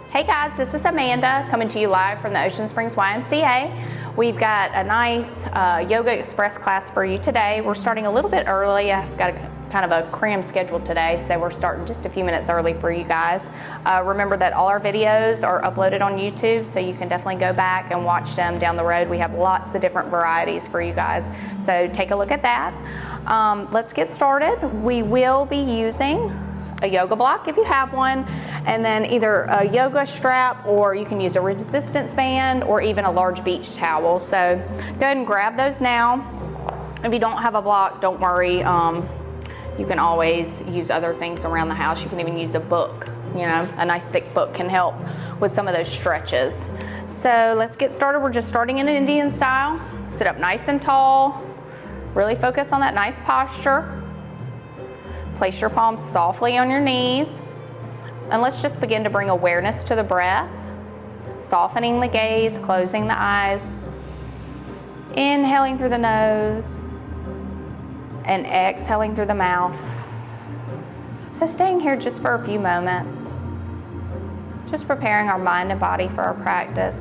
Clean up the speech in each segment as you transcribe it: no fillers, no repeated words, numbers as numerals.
Hey guys, this is Amanda coming to you live from the Ocean Springs YMCA. We've got a nice Yoga Express class for you today. We're starting a little bit early. I've got kind of a cram schedule today, so we're starting just a few minutes early for you guys. Remember that all our videos are uploaded on YouTube, so you can definitely go back and watch them down the road. We have lots of different varieties for you guys, so take a look at that. Let's get started. We will be using a yoga block if you have one, and then either a yoga strap, or you can use a resistance band or even a large beach towel. So go ahead and grab those now. If you don't have a block, don't worry. You can always use other things around the house. You can even use a book. You know, a nice thick book can help with some of those stretches. So let's get started. We're just starting in an Indian style. Sit up nice and tall. Really focus on that nice posture. Place your palms softly on your knees, and let's just begin to bring awareness to the breath, softening the gaze, closing the eyes, inhaling through the nose, and exhaling through the mouth. So staying here just for a few moments, just preparing our mind and body for our practice.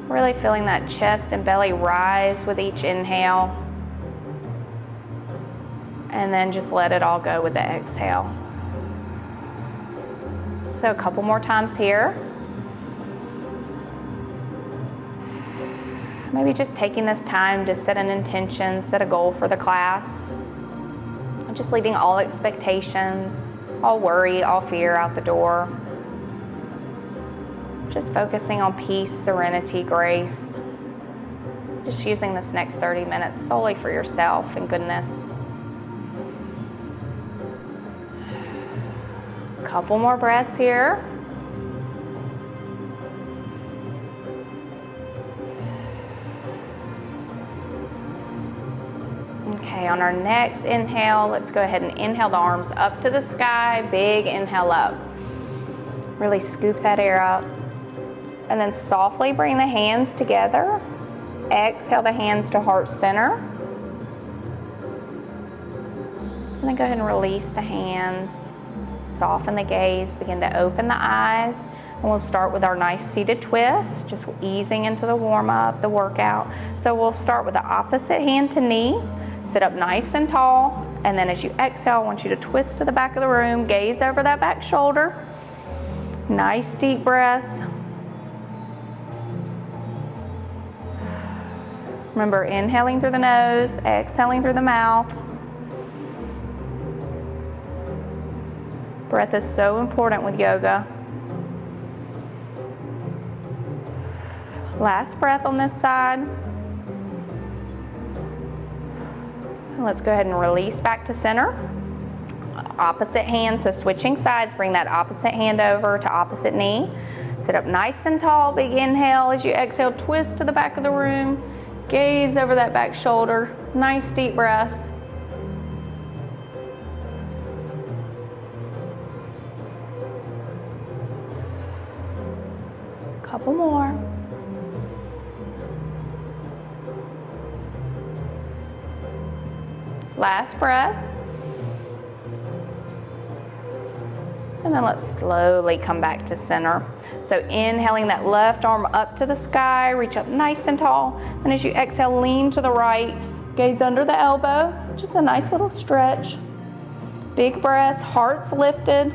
Really feeling that chest and belly rise with each inhale, and then just let it all go with the exhale. So a couple more times here. Maybe just taking this time to set an intention, set a goal for the class. Just leaving all expectations, all worry, all fear out the door. Just focusing on peace, serenity, grace. Just using this next 30 minutes solely for yourself and goodness. Couple more breaths here. Okay, on our next inhale, let's go ahead and inhale the arms up to the sky. Big inhale up. Really scoop that air up. And then softly bring the hands together. Exhale the hands to heart center. And then go ahead and release the hands. Soften the gaze, begin to open the eyes, and we'll start with our nice seated twist, just easing into the warm-up, the workout. So we'll start with the opposite hand to knee, sit up nice and tall, and then as you exhale, I want you to twist to the back of the room, gaze over that back shoulder. Nice deep breaths. Remember, inhaling through the nose, exhaling through the mouth. Breath is so important with yoga. Last breath on this side. And let's go ahead and release back to center. Opposite hand, so switching sides, bring that opposite hand over to opposite knee. Sit up nice and tall, big inhale. As you exhale, twist to the back of the room. Gaze over that back shoulder. Nice deep breaths. Couple more. Last breath. And then let's slowly come back to center. So inhaling that left arm up to the sky, reach up nice and tall. And as you exhale, lean to the right, gaze under the elbow. Just a nice little stretch. Big breaths, hearts lifted.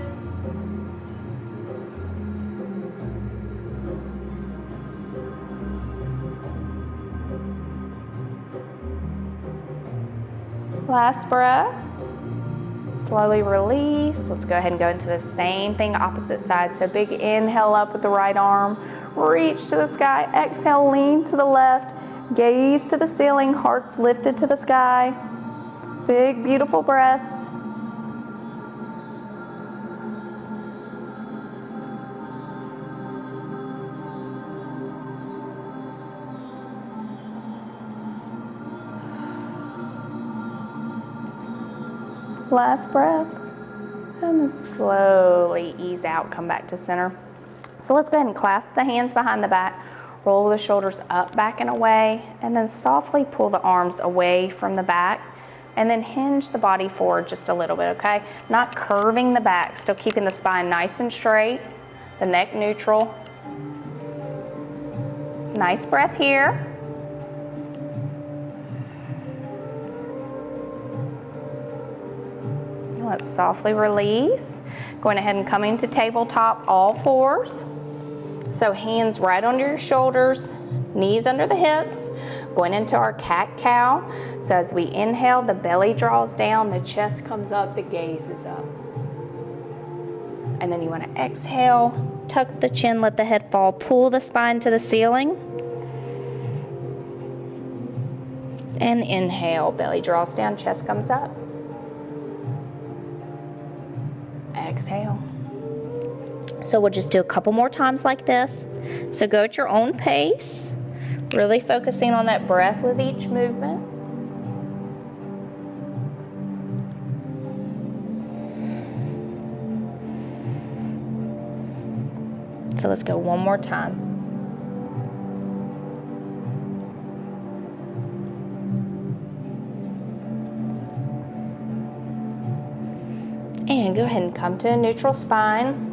Last breath. Slowly release. Let's go ahead and go into the same thing, opposite side. So big inhale up with the right arm. Reach to the sky. Exhale, lean to the left. Gaze to the ceiling. Hearts lifted to the sky. Big, beautiful breaths. Last breath, and then slowly ease out, come back to center. So let's go ahead and clasp the hands behind the back, roll the shoulders up, back, and away, and then softly pull the arms away from the back. and then hinge the body forward just a little bit, okay? Not curving the back, still keeping the spine nice and straight, the neck neutral. Nice breath here. Let's softly release. Going ahead and coming to tabletop, all fours. So hands right under your shoulders, knees under the hips, going into our cat-cow. So as we inhale, the belly draws down, the chest comes up, the gaze is up. And then you want to exhale, tuck the chin, let the head fall, pull the spine to the ceiling. And inhale, belly draws down, chest comes up. Exhale. So we'll just do a couple more times like this. So go at your own pace, really focusing on that breath with each movement. So let's go one more time. And go ahead and come to a neutral spine.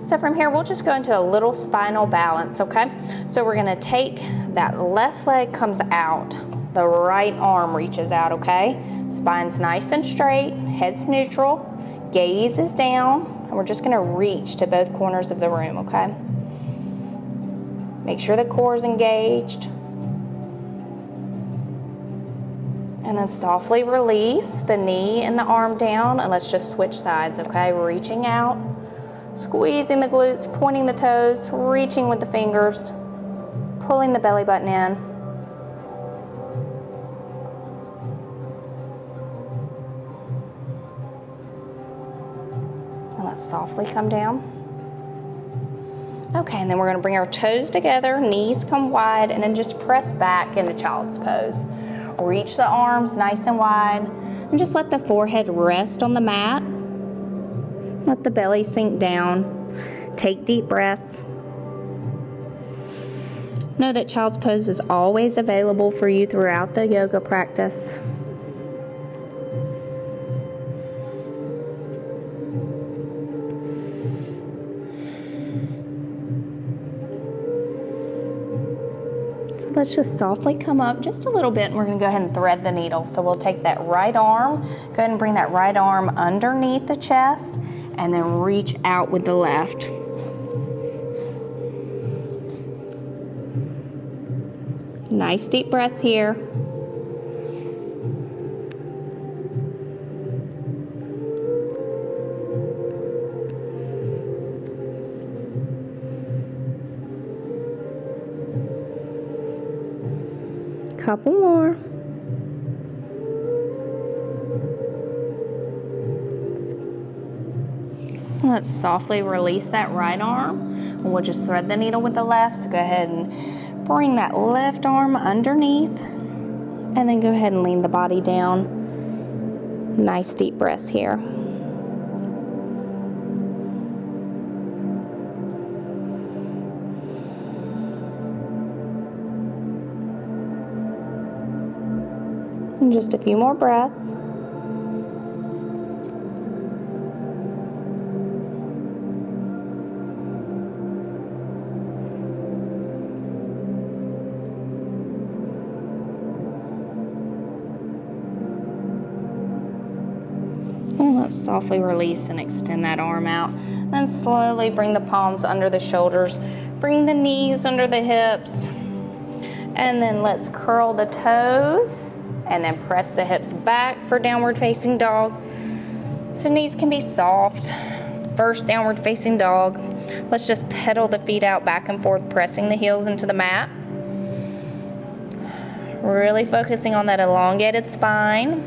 So from here, we'll just go into a little spinal balance, okay? So we're gonna take that left leg comes out, the right arm reaches out, okay? Spine's nice and straight, head's neutral, gaze is down, and we're just gonna reach to both corners of the room, okay? Make sure the core is engaged. And then softly release the knee and the arm down, and let's just switch sides, okay? Reaching out, squeezing the glutes, pointing the toes, reaching with the fingers, pulling the belly button in. And let's softly come down. Okay, and then we're gonna bring our toes together, knees come wide, and then just press back into child's pose. Reach the arms nice and wide, and just let the forehead rest on the mat. Let the belly sink down. Take deep breaths. Know that child's pose is always available for you throughout the yoga practice. Let's just softly come up just a little bit, and we're going to go ahead and thread the needle. So we'll take that right arm, go ahead and bring that right arm underneath the chest, and then reach out with the left. Nice deep breaths here. Couple more. Let's softly release that right arm. And we'll just thread the needle with the left. So go ahead and bring that left arm underneath. And then go ahead and lean the body down. Nice deep breaths here. And just a few more breaths. And let's softly release and extend that arm out. Then slowly bring the palms under the shoulders. Bring the knees under the hips. And then let's curl the toes. And then press the hips back for downward facing dog. So knees can be soft. First downward facing dog. Let's just pedal the feet out back and forth, pressing the heels into the mat. Really focusing on that elongated spine.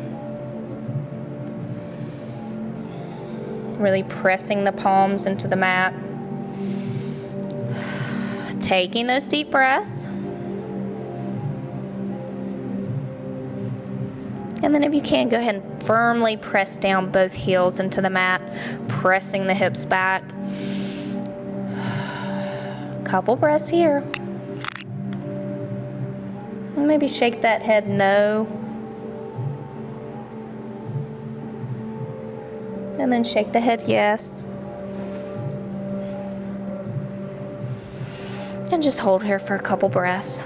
Really pressing the palms into the mat. Taking those deep breaths. And then if you can, go ahead and firmly press down both heels into the mat, pressing the hips back. Couple breaths here. And maybe shake that head no. and then shake the head yes. And just hold here for a couple breaths.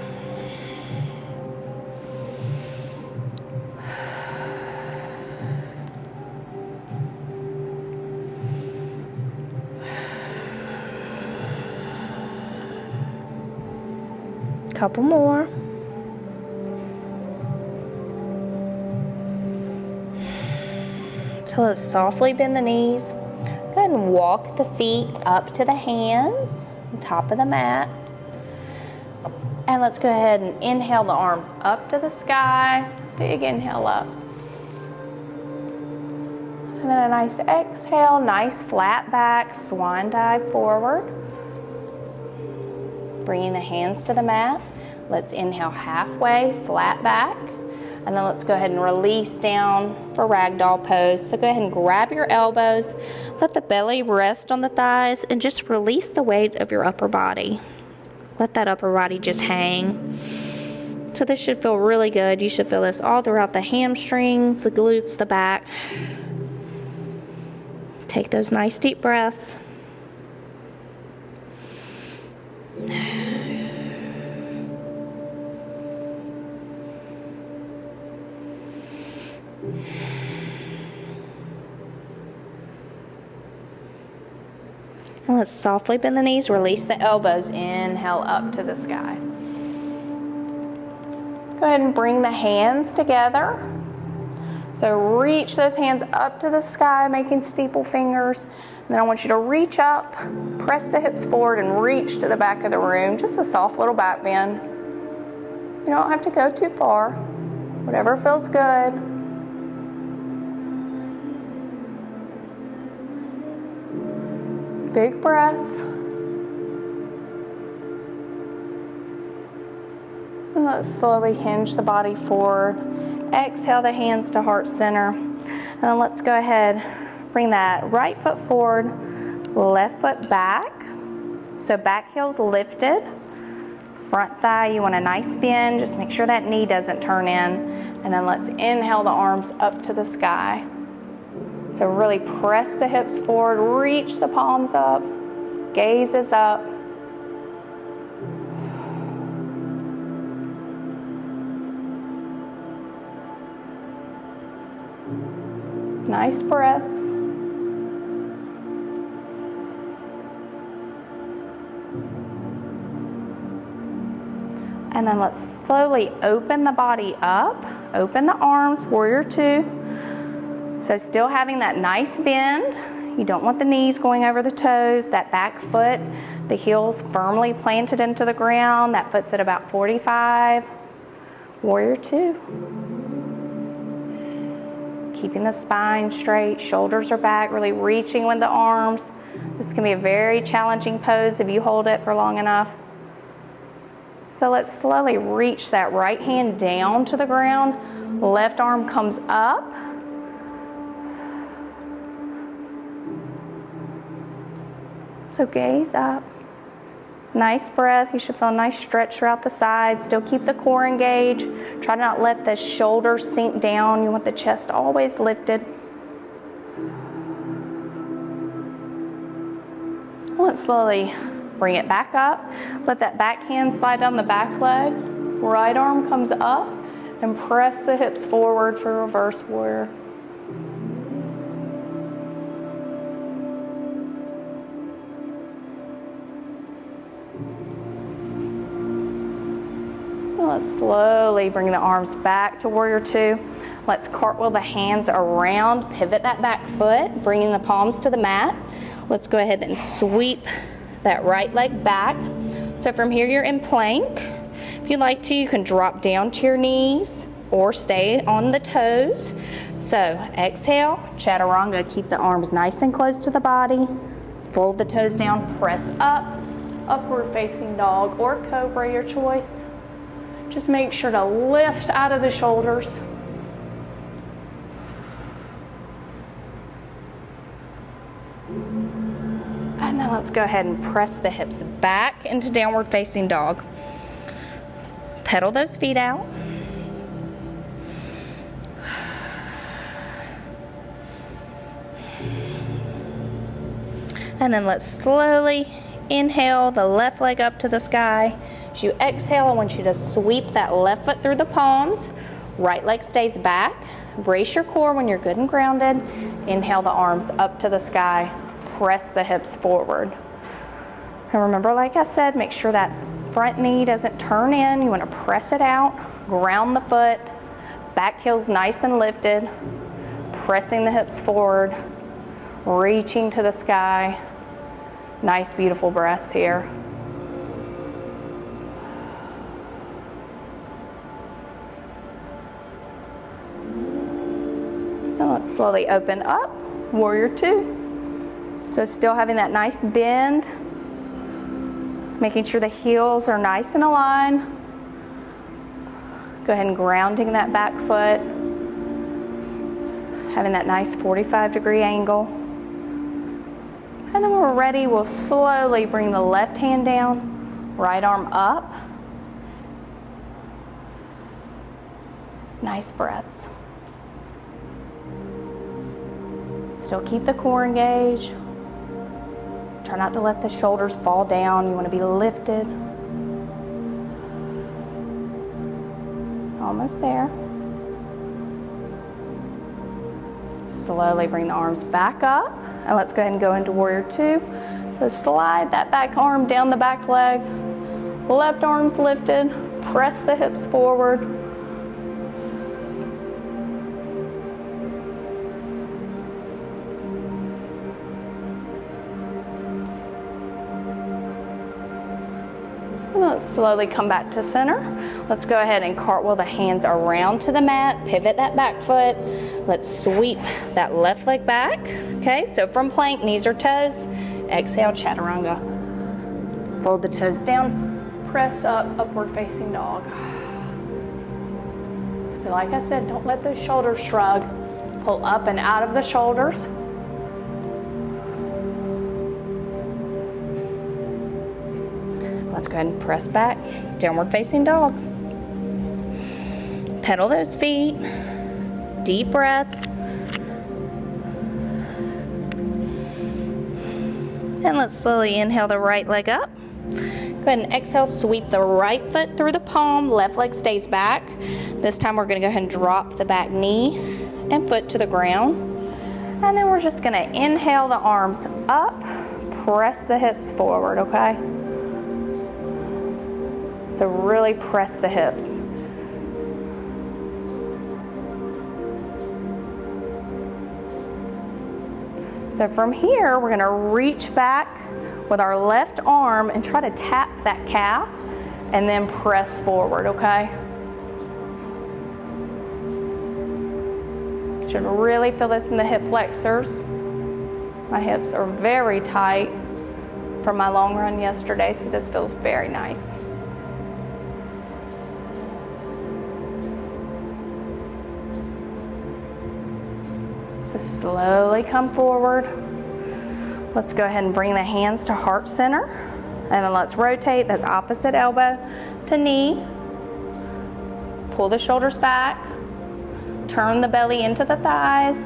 Couple more. So let's softly bend the knees. Go ahead and walk the feet up to the hands on top of the mat. And let's go ahead and inhale the arms up to the sky. Big inhale up. And then a nice exhale, nice flat back, swan dive forward. Bringing the hands to the mat. Let's inhale halfway, flat back. And then let's go ahead and release down for ragdoll pose. So go ahead and grab your elbows. Let the belly rest on the thighs and just release the weight of your upper body. Let that upper body just hang. So this should feel really good. You should feel this all throughout the hamstrings, the glutes, the back. Take those nice deep breaths. And let's softly bend the knees, release the elbows, inhale up to the sky. Go ahead and bring the hands together. So reach those hands up to the sky, making steeple fingers. And then I want you to reach up, press the hips forward, and reach to the back of the room. Just a soft little back bend. You don't have to go too far. Whatever feels good. Big breaths. And let's slowly hinge the body forward. Exhale the hands to heart center. And then let's go ahead, bring that right foot forward, left foot back. So back heel's lifted. Front thigh, you want a nice bend. Just make sure that knee doesn't turn in. And then let's inhale the arms up to the sky. So really press the hips forward, reach the palms up, gaze is up. Nice breaths. And then let's slowly open the body up, open the arms, warrior two. So still having that nice bend. You don't want the knees going over the toes, that back foot, the heels firmly planted into the ground. That foot's at about 45. Warrior two. Keeping the spine straight, shoulders are back, really reaching with the arms. This can be a very challenging pose if you hold it for long enough. So let's slowly reach that right hand down to the ground. Left arm comes up. So gaze up. Nice breath. You should feel a nice stretch throughout the sides. Still keep the core engaged. Try to not let the shoulders sink down. You want the chest always lifted. Let's slowly bring it back up. Let that back hand slide down the back leg. Right arm comes up and press the hips forward for reverse warrior. Let's slowly bring the arms back to warrior two. Let's cartwheel the hands around, pivot that back foot, bringing the palms to the mat. Let's go ahead and sweep that right leg back. So from here you're in plank. If you'd like to, you can drop down to your knees or stay on the toes. So exhale, chaturanga, keep the arms nice and close to the body. Fold the toes down, press up, upward facing dog or cobra, your choice. Just make sure to lift out of the shoulders. And then let's go ahead and press the hips back into downward facing dog. Pedal those feet out. And then let's slowly inhale the left leg up to the sky. As you exhale, I want you to sweep that left foot through the palms. Right leg stays back. Brace your core when you're good and grounded. Inhale the arms up to the sky. Press the hips forward. And remember, like I said, make sure that front knee doesn't turn in. You want to press it out. Ground the foot. Back heel's nice and lifted. Pressing the hips forward. Reaching to the sky. Nice, beautiful breaths here. And let's slowly open up. Warrior two. So still having that nice bend. Making sure the heels are nice and aligned. Go ahead and grounding that back foot. Having that nice 45-degree angle. And then when we're ready, we'll slowly bring the left hand down, right arm up. Nice breaths. Still keep the core engaged. Try not to let the shoulders fall down. You want to be lifted. Almost there. Slowly bring the arms back up. And let's go ahead and go into warrior two. So slide that back arm down the back leg. Left arm's lifted. Press the hips forward. Let's slowly come back to center. Let's go ahead and cartwheel the hands around to the mat. Pivot that back foot. Let's sweep that left leg back. Okay, so from plank, knees or toes. Exhale, chaturanga. Fold the toes down. Press up, upward facing dog. So like I said, don't let those shoulders shrug. Pull up and out of the shoulders. Let's go ahead and press back, downward facing dog. Pedal those feet, deep breaths. And let's slowly inhale the right leg up. Go ahead and exhale, sweep the right foot through the palm, left leg stays back. This time we're gonna go ahead and drop the back knee and foot to the ground. And then we're just gonna inhale the arms up, press the hips forward, okay? So really press the hips. So from here, we're gonna reach back with our left arm and try to tap that calf and then press forward, okay? You should really feel this in the hip flexors. My hips are very tight from my long run yesterday, so this feels very nice. So slowly come forward. Let's go ahead and bring the hands to heart center. And then let's rotate that opposite elbow to knee. Pull the shoulders back. Turn the belly into the thighs.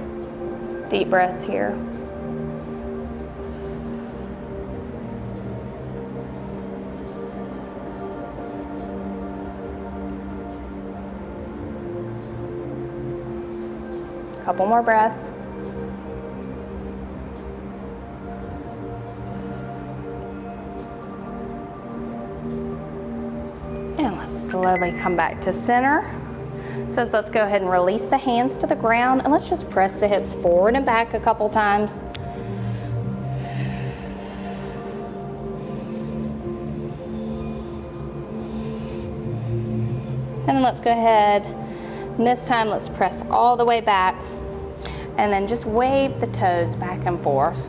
Deep breaths here. Couple more breaths. And let's slowly come back to center. So let's go ahead and release the hands to the ground and let's just press the hips forward and back a couple times. And then let's go ahead, and this time let's press all the way back and then just wave the toes back and forth.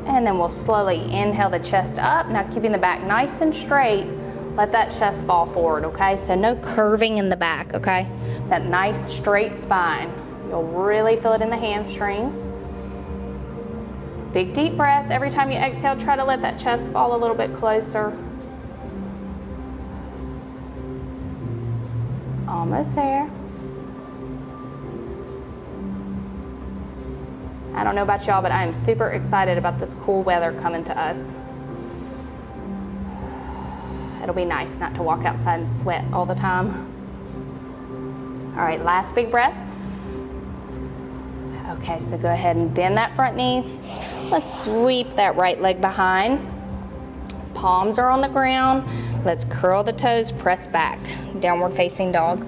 And then we'll slowly inhale the chest up. Now keeping the back nice and straight, let that chest fall forward, okay? So no curving in the back, okay? That nice straight spine. You'll really feel it in the hamstrings. Big deep breaths. Every time you exhale, try to let that chest fall a little bit closer. Almost there. I don't know about y'all, but I am super excited about this cool weather coming to us. It'll be nice not to walk outside and sweat all the time. All right, last big breath. Okay, so go ahead and bend that front knee. Let's sweep that right leg behind. Palms are on the ground. Let's curl the toes, press back. Downward facing dog.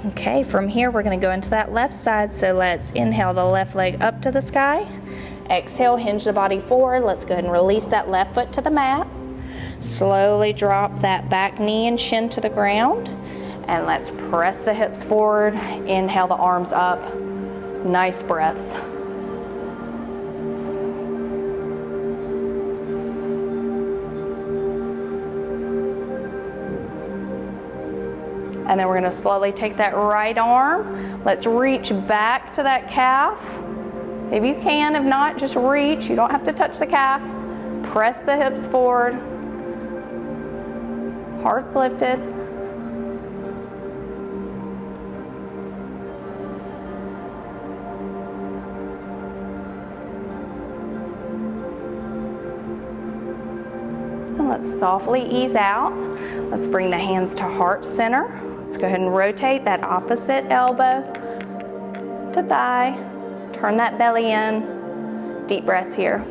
Okay, from here we're going to go into that left side, so let's inhale the left leg up to the sky. Exhale, hinge the body forward. Let's go ahead and release that left foot to the mat. Slowly drop that back knee and shin to the ground. And let's press the hips forward. Inhale the arms up. Nice breaths. And then we're going to slowly take that right arm. Let's reach back to that calf. If you can, if not, just reach. You don't have to touch the calf. Press the hips forward. Heart's lifted. And let's softly ease out. Let's bring the hands to heart center. Let's go ahead and rotate that opposite elbow to thigh. Turn that belly in. Deep breaths here.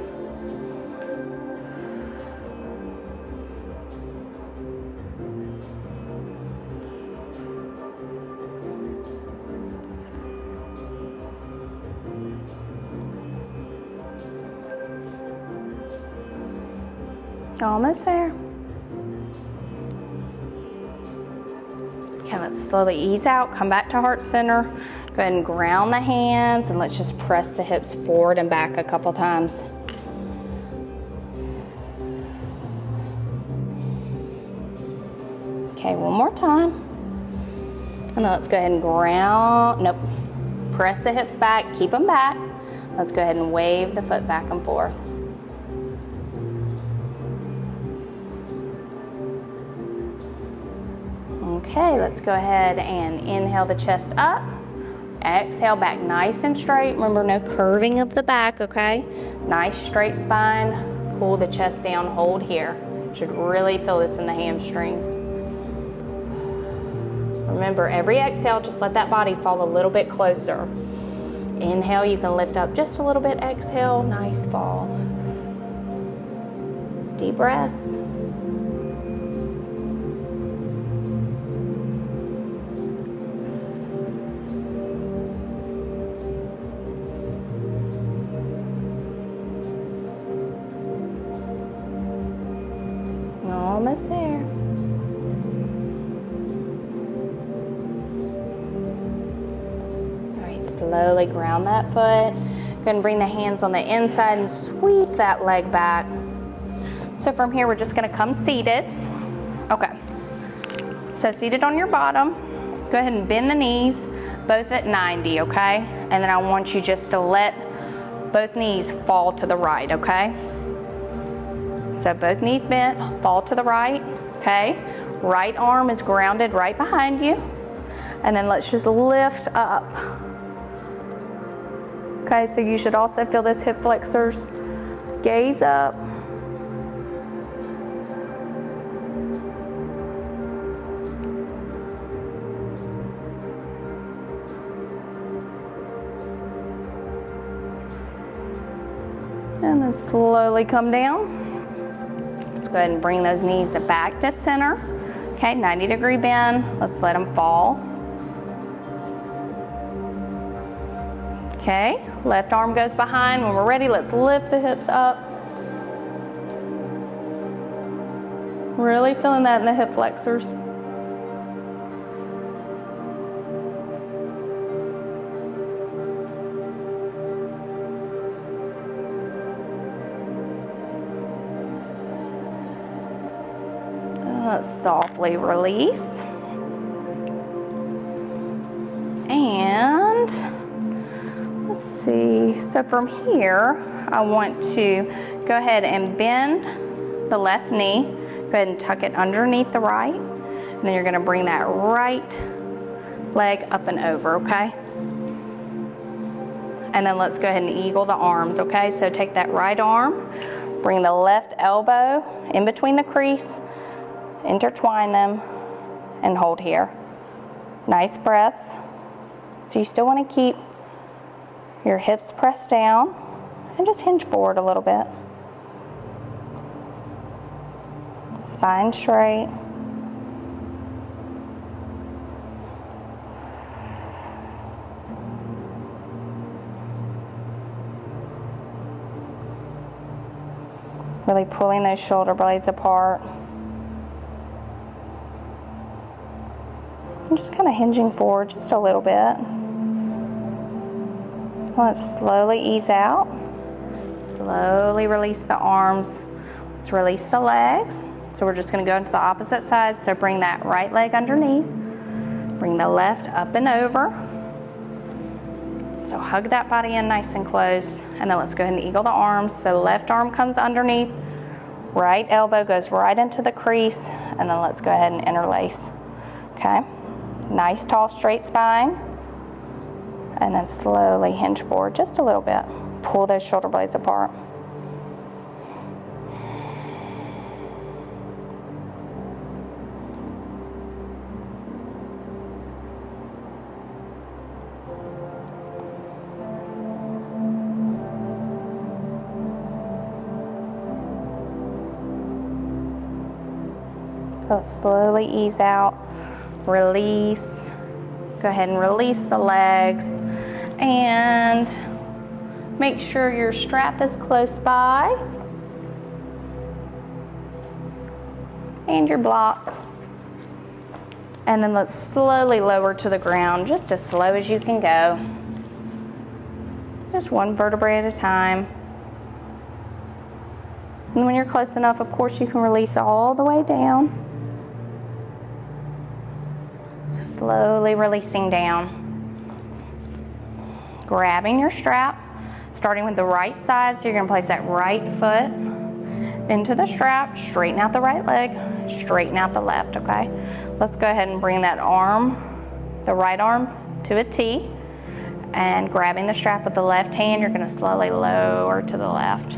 Almost there. Okay, let's slowly ease out, come back to heart center. Go ahead and ground the hands, and let's just press the hips forward and back a couple times. Okay, one more time. And then let's go ahead and press the hips back, keep them back. Let's go ahead and wave the foot back and forth. Okay, let's go ahead and inhale the chest up. Exhale back nice and straight. Remember, no curving of the back, okay? Nice straight spine. Pull the chest down, hold here. Should really feel this in the hamstrings. Remember, every exhale, just let that body fall a little bit closer. Inhale, you can lift up just a little bit. Exhale, nice fall. Deep breaths. Almost there. All right, slowly ground that foot. Go ahead and bring the hands on the inside and sweep that leg back. So from here, we're just gonna come seated. Okay, so seated on your bottom. Go ahead and bend the knees, both at 90, okay? And then I want you just to let both knees fall to the right, okay? So both knees bent, fall to the right, okay? Right arm is grounded right behind you. And then let's just lift up. Okay, so you should also feel this hip flexors. Gaze up. And then slowly come down. Let's go ahead and bring those knees back to center. Okay, 90-degree bend. Let's let them fall. Okay, left arm goes behind. When we're ready, let's lift the hips up. Really feeling that in the hip flexors. Softly release. And let's see. So from here, I want to go ahead and bend the left knee. Go ahead and tuck it underneath the right. And then you're gonna bring that right leg up and over, okay? And then let's go ahead and eagle the arms, okay? So take that right arm, bring the left elbow in between the crease, intertwine them, and hold here. Nice breaths. So you still want to keep your hips pressed down and just hinge forward a little bit. Spine straight. Really pulling those shoulder blades apart. And just kind of hinging forward just a little bit. Let's slowly ease out. Slowly release the arms. Let's release the legs. So we're just going to go into the opposite side. So bring that right leg underneath. Bring the left up and over. So hug that body in nice and close. And then let's go ahead and eagle the arms. So left arm comes underneath. Right elbow goes right into the crease. And then let's go ahead and interlace. Okay. Nice tall straight spine. And then slowly hinge forward just a little bit. Pull those shoulder blades apart. Let's slowly ease out, release. Go ahead and release the legs and make sure your strap is close by and your block. And then let's slowly lower to the ground, just as slow as you can go. Just one vertebrae at a time. And when you're close enough, of course, you can release all the way down. So slowly releasing down. Grabbing your strap, starting with the right side. So you're gonna place that right foot into the strap, straighten out the right leg, straighten out the left, okay? Let's go ahead and bring that arm, the right arm to a T, and grabbing the strap with the left hand, you're gonna slowly lower to the left.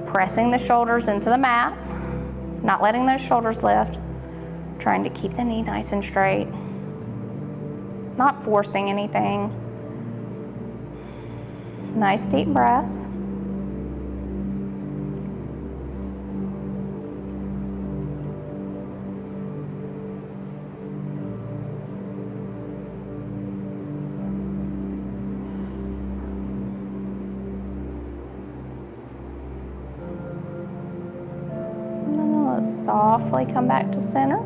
Pressing the shoulders into the mat, not letting those shoulders lift. Trying to keep the knee nice and straight. Not forcing anything. Nice deep breaths. And then let's softly come back to center.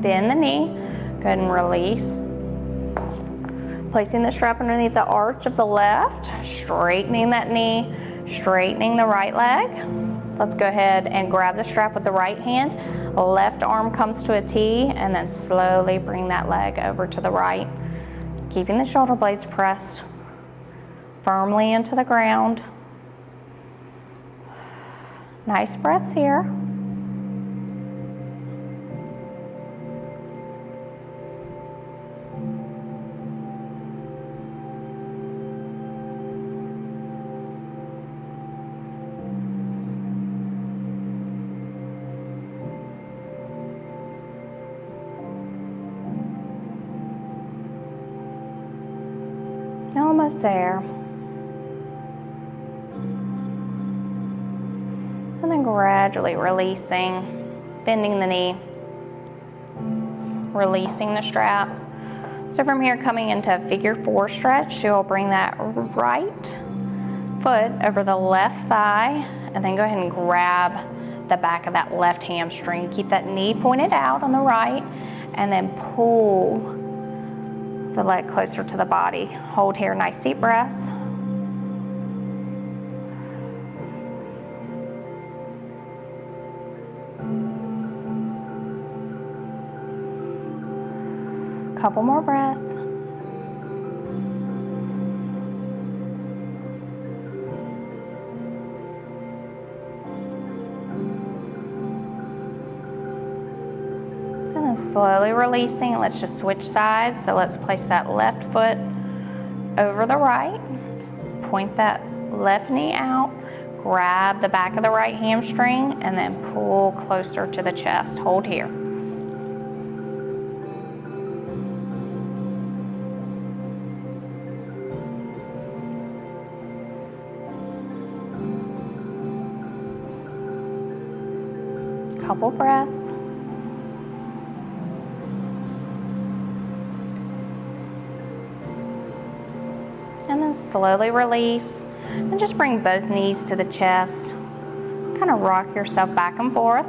Bend the knee, go ahead and release. Placing the strap underneath the arch of the left, straightening that knee, straightening the right leg. Let's go ahead and grab the strap with the right hand. Left arm comes to a T, and then slowly bring that leg over to the right. Keeping the shoulder blades pressed firmly into the ground. Nice breaths here. Almost there. And then gradually releasing, bending the knee, releasing the strap. So from here, coming into a figure 4 stretch, you'll bring that right foot over the left thigh, and then go ahead and grab the back of that left hamstring. Keep that knee pointed out on the right, and then pull the leg closer to the body. Hold here, nice deep breaths. Couple more breaths. And Slowly releasing. Let's just switch sides. So let's place that left foot over the right. Point that left knee out. Grab the back of the right hamstring and then pull closer to the chest. Hold here. Couple breaths. And then slowly release and just bring both knees to the chest. Kind of rock yourself back and forth.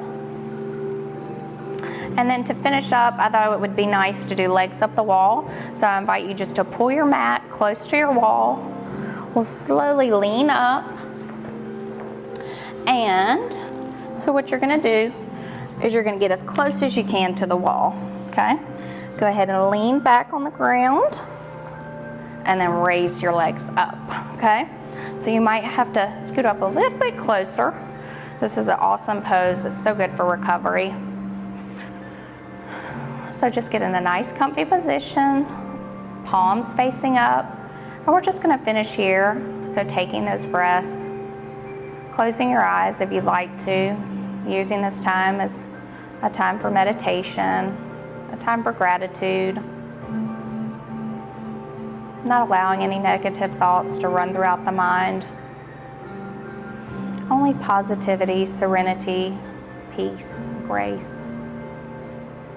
And then to finish up, I thought it would be nice to do legs up the wall. So I invite you just to pull your mat close to your wall. We'll slowly lean up. And so what you're gonna do is you're gonna get as close as you can to the wall, okay? Go ahead and lean back on the ground and then raise your legs up, okay? So you might have to scoot up a little bit closer. This is an awesome pose. It's so good for recovery. So just get in a nice comfy position, palms facing up, and we're just gonna finish here. So taking those breaths, closing your eyes if you'd like to, using this time as a time for meditation, a time for gratitude, not allowing any negative thoughts to run throughout the mind. Only positivity, serenity, peace, grace.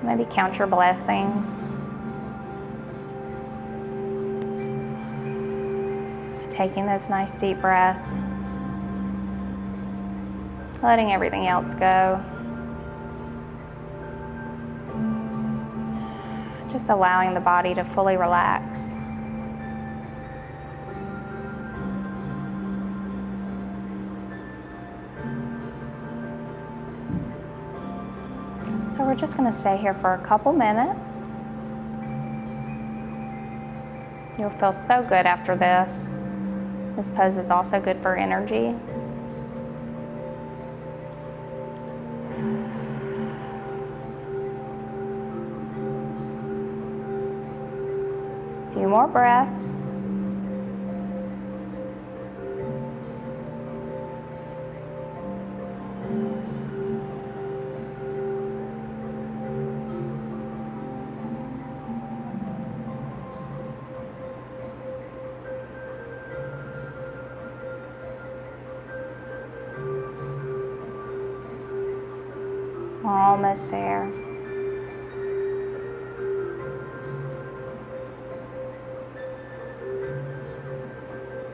Maybe count your blessings. Taking those nice deep breaths. Letting everything else go. Just allowing the body to fully relax. So we're just going to stay here for a couple minutes. You'll feel so good after this. This pose is also good for energy. A few more breaths. Almost there.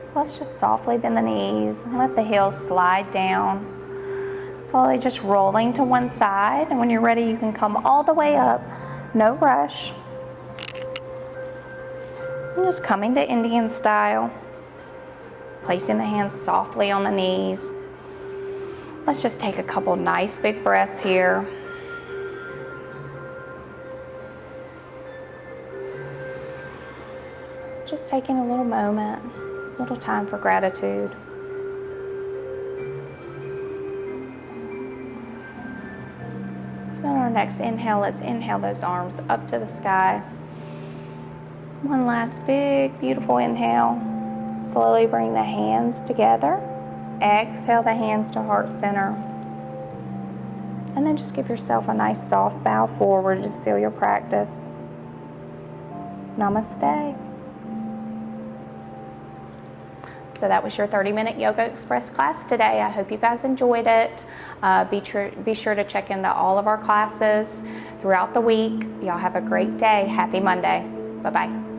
So let's just softly bend the knees and let the heels slide down. Slowly just rolling to one side, and when you're ready you can come all the way up. No rush. And just coming to Indian style. Placing the hands softly on the knees. Let's just take a couple nice big breaths here. Just taking a little moment, a little time for gratitude. And on our next inhale, let's inhale those arms up to the sky. One last big, beautiful inhale. Slowly bring the hands together. Exhale the hands to heart center. And then just give yourself a nice soft bow forward to seal your practice. Namaste. So that was your 30-minute Yoga Express class today. I hope you guys enjoyed it. Be sure to check into all of our classes throughout the week. Y'all have a great day. Happy Monday. Bye-bye.